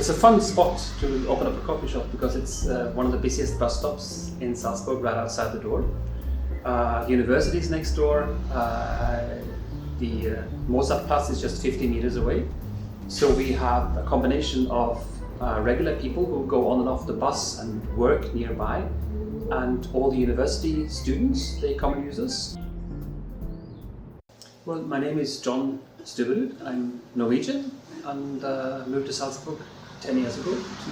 It's a fun spot to open up a coffee shop because it's one of the busiest bus stops in Salzburg, right outside the door. University is next door. The Mozartplatz is just 50 meters away. So we have a combination of regular people who go on and off the bus and work nearby, and all the university students, they come and use us. Well, my name is John Stubberud. I'm Norwegian and moved to Salzburg 10 years ago to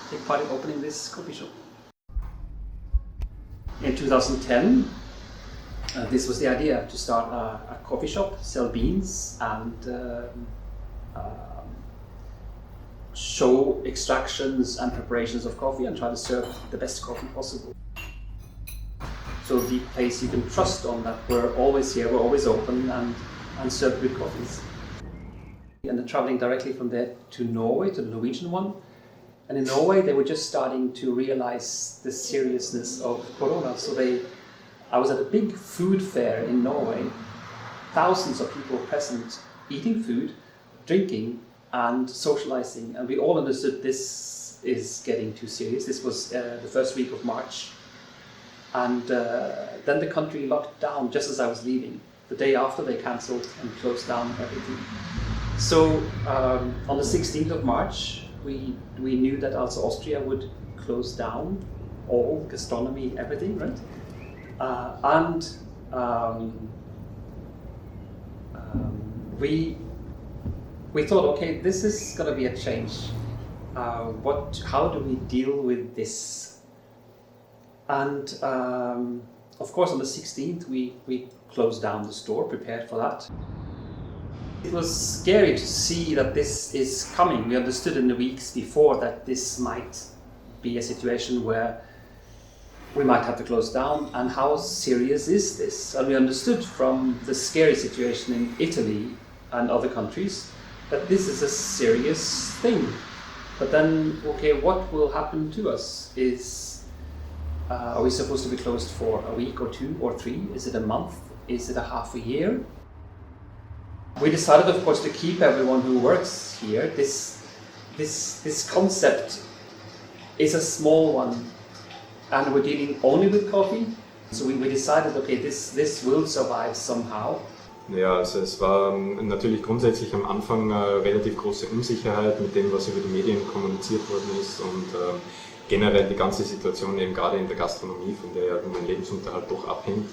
take part in opening this coffee shop. In 2010, this was the idea, to start a coffee shop, sell beans and show extractions and preparations of coffee and try to serve the best coffee possible. So the place you can trust on that we're always here, we're always open and serve good coffees. And then traveling directly from there to Norway, to the Norwegian one. And in Norway, they were just starting to realize the seriousness of Corona. So I was at a big food fair in Norway, thousands of people present, eating food, drinking, and socializing. And we all understood this is getting too serious. This was the first week of March. And then the country locked down just as I was leaving. The day after, they cancelled and closed down everything. So on the 16th of March, we knew that also Austria would close down all gastronomy, everything, right? We thought, okay, this is going to be a change. How do we deal with this? And of course, on the 16th, we closed down the store, prepared for that. It was scary to see that this is coming. We understood in the weeks before that this might be a situation where we might have to close down, and how serious is this? And we understood from the scary situation in Italy and other countries that this is a serious thing. But then, okay, what will happen to us? Are we supposed to be closed for a week or 2 or 3? Is it a month? Is it a half a year? We decided, of course, to keep everyone who works here. This concept is a small one, and we're dealing only with coffee. So we decided, okay, this will survive somehow. Ja, also es war natürlich grundsätzlich am Anfang relativ große Unsicherheit mit dem, was über die Medien kommuniziert worden ist, und generell die ganze Situation eben gerade in der Gastronomie, von der ja mein Lebensunterhalt doch abhängt.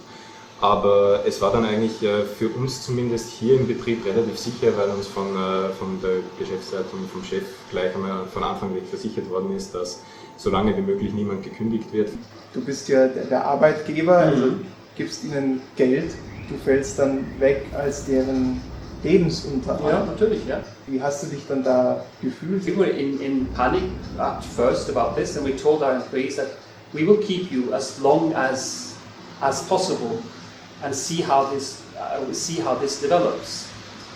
Aber es war dann eigentlich für uns zumindest hier im Betrieb relativ sicher, weil uns von der Geschäftsleitung und vom Chef gleich einmal von Anfang weg versichert worden ist, dass so lange wie möglich niemand gekündigt wird. Du bist ja der Arbeitgeber, also gibst ihnen Geld, du fällst dann weg als deren Lebensunterhalt. Ja, natürlich, ja. Wie hast du dich dann da gefühlt? We were in panic at first about this, and we told our employees that we will keep you as long as possible and see how this develops.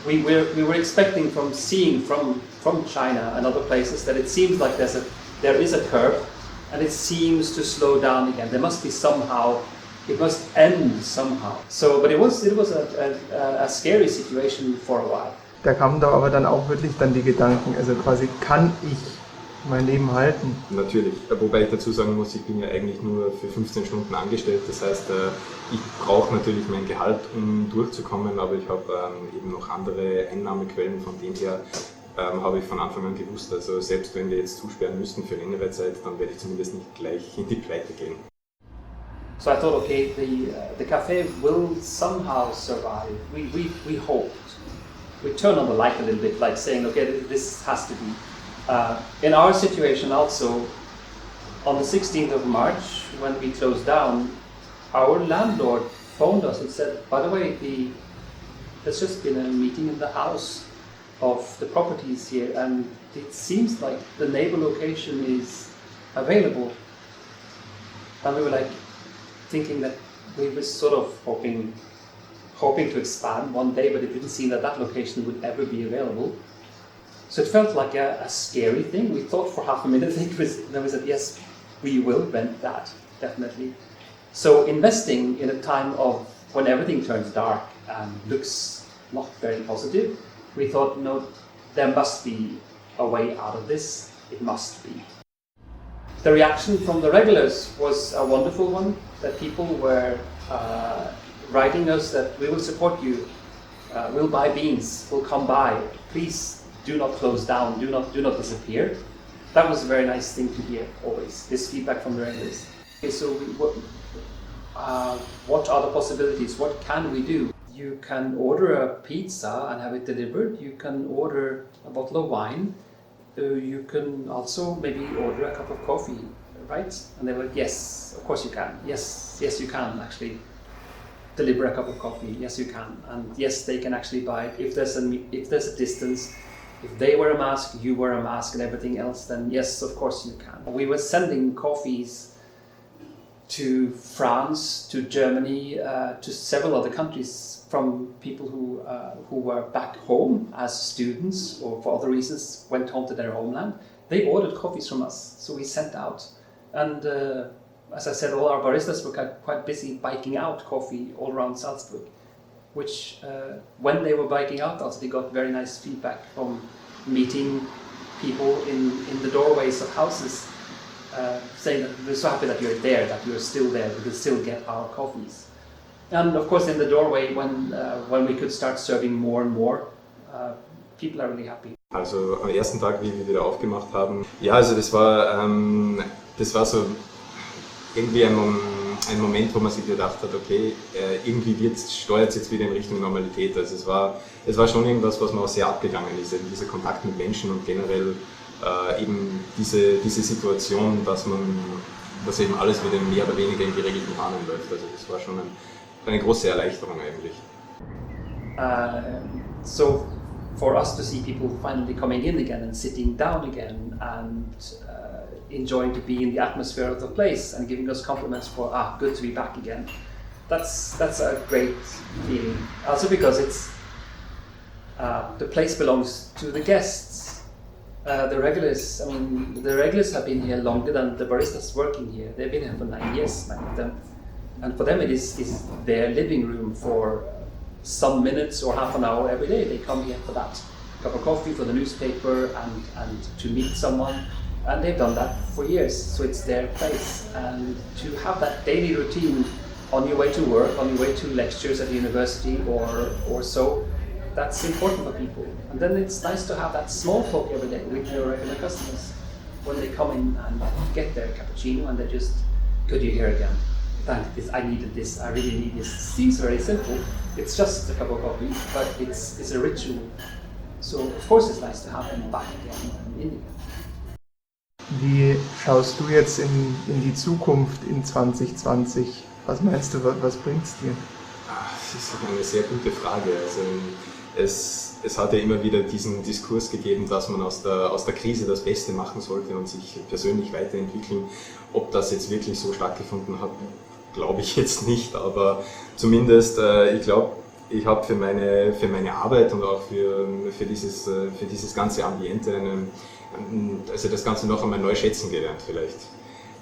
We were expecting from China and other places that it seems like there is a curve, and it seems to slow down again. There must be somehow. It must end somehow. So, but it was a scary situation for a while. Da kamen da aber dann auch wirklich dann die Gedanken, also quasi, kann ich mein Leben halten? Natürlich, wobei ich dazu sagen muss, ich bin ja eigentlich nur für 15 Stunden angestellt. Das heißt, ich brauche natürlich mein Gehalt, um durchzukommen, aber ich habe eben noch andere Einnahmequellen. Von dem her habe ich von Anfang an gewusst, also selbst wenn wir jetzt zusperren müssten für längere Zeit, dann werde ich zumindest nicht gleich in die Pleite gehen. So I thought, okay, the cafe will somehow survive. We hoped. We turned on the light a little bit, like saying, okay, this has to be. In our situation also, on the 16th of March, when we closed down, our landlord phoned us and said, by the way, there's just been a meeting in the house of the properties here, and it seems like the neighbor location is available. And we were like, thinking that we were sort of hoping to expand one day, but it didn't seem that location would ever be available. So it felt like a scary thing. We thought for half a minute, then we said, yes, we will rent that, definitely. So investing in a time of when everything turns dark and looks not very positive, we thought, no, there must be a way out of this. It must be. The reaction from the regulars was a wonderful one, that people were writing us that we will support you, we'll buy beans, we'll come by, please do not close down, do not disappear. That was a very nice thing to hear always, this feedback from the regulars. Okay, so what are the possibilities? What can we do? You can order a pizza and have it delivered. You can order a bottle of wine. You can also maybe order a cup of coffee, right? And they were like, yes, of course you can. Yes, you can actually deliver a cup of coffee. Yes, you can. And yes, they can actually buy it. If there's a distance, if they wear a mask, you wear a mask and everything else, then yes, of course you can. We were sending coffees to France, to Germany, to several other countries from people who were back home as students or for other reasons went home to their homeland. They ordered coffees from us, so we sent out. And as I said, all our baristas were quite busy biking out coffee all around Salzburg, which when they were biking out, also they got very nice feedback from meeting people in the doorways of houses. Saying that we're so happy that you're there, that you're still there, we can still get our coffees. And of course in the doorway, when we could start serving more and more, people are really happy. Also am ersten Tag, wie wir wieder aufgemacht haben, ja, also das war so irgendwie ein Moment, wo man sich gedacht hat, okay, irgendwie steuert es jetzt wieder in Richtung Normalität. Also es war schon irgendwas, was mir auch sehr abgegangen ist, eben dieser Kontakt mit Menschen und generell eben diese Situation, dass eben alles wieder mehr oder weniger in geregelten Bahnen läuft. Also das war schon eine große Erleichterung eigentlich. So for us to see people finally coming in again and sitting down again and enjoying to be in the atmosphere of the place and giving us compliments for good to be back again, that's a great feeling. Also because it's the place belongs to the guests. The regulars have been here longer than the baristas working here. They've been here for 9 years, many of them. And for them it is their living room for some minutes or half an hour every day. They come here for that. A cup of coffee, for the newspaper, and to meet someone. And they've done that for years, so it's their place. And to have that daily routine on your way to work, on your way to lectures at the university or so, that's important for people. And then it's nice to have that small talk every day with your regular customers when they come in and get their cappuccino and they just, good, you're here again. Thank this, I needed this, I really need this. It seems very simple. It's just a cup of coffee, but it's a ritual. So of course it's nice to have them back again in India. Wie schaust du jetzt in die Zukunft in 2020? Was meinst du, was bringt's dir? Das ist eine sehr gute Frage. Also es hat ja immer wieder diesen Diskurs gegeben, dass man aus der Krise das Beste machen sollte und sich persönlich weiterentwickeln. Ob das jetzt wirklich so stattgefunden hat, glaube ich jetzt nicht, aber zumindest, ich glaube, ich habe für meine Arbeit und auch für dieses ganze Ambiente also das Ganze noch einmal neu schätzen gelernt vielleicht.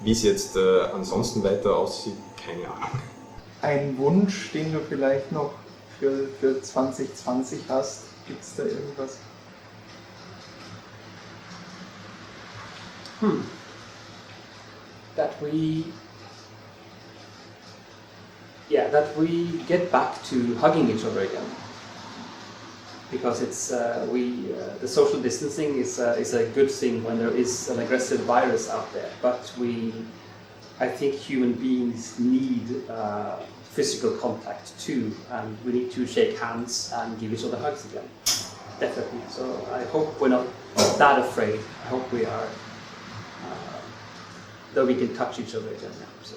Wie es jetzt ansonsten weiter aussieht, keine Ahnung. Ein Wunsch, den du vielleicht noch für 2020 hast? Gibt es da irgendwas? That we get back to hugging each other again, because it's the social distancing is a good thing when there is an aggressive virus out there, but I think human beings need physical contact too, and we need to shake hands and give each other hugs again. Definitely. So I hope we're not that afraid. I hope we are that we can touch each other again. So.